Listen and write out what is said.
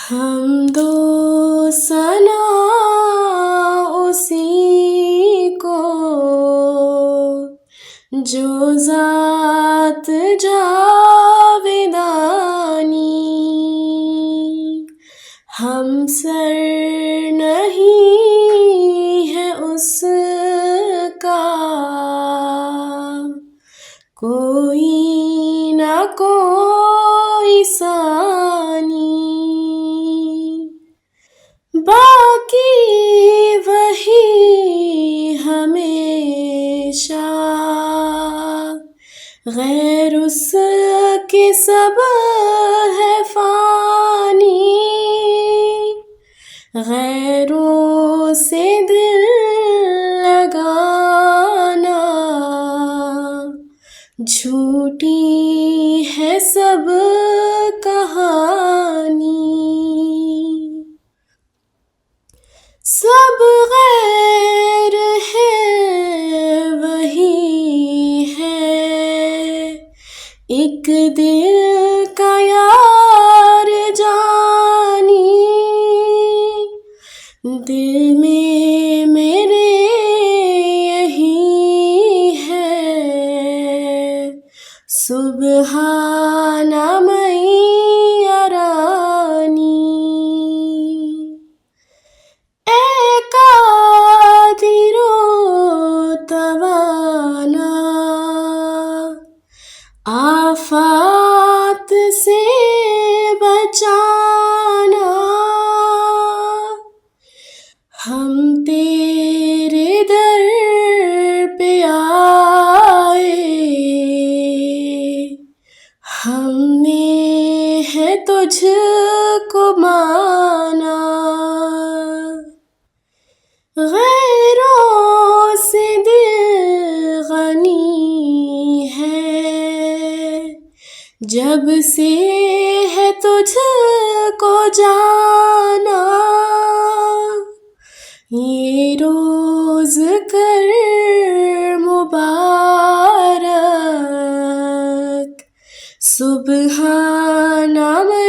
حمدو ثنا اسی کو جو ذات جاودانی، ہم سر نہیں ہے اس کا کوئی نہ کوئی ثانی، باقی وہی ہمیشہ، غیر اس کے سب ہے فانی، غیروں سے دل لگانا جھوٹی ہے سب کہانی، سب غیر ہے وہی ہے ایک دل کا یار جانی، دل میں میرے یہی ہے سبحان من یرانی، اے قادر و توانا آفات سے بچانا، ہم تیرے در پہ آئے، ہم نے ہے تجھ کو مانا، غیروں سے دل غنی ہے جب سے ہے تجھ کو جانا، یہ روز کر مبارک سبحان من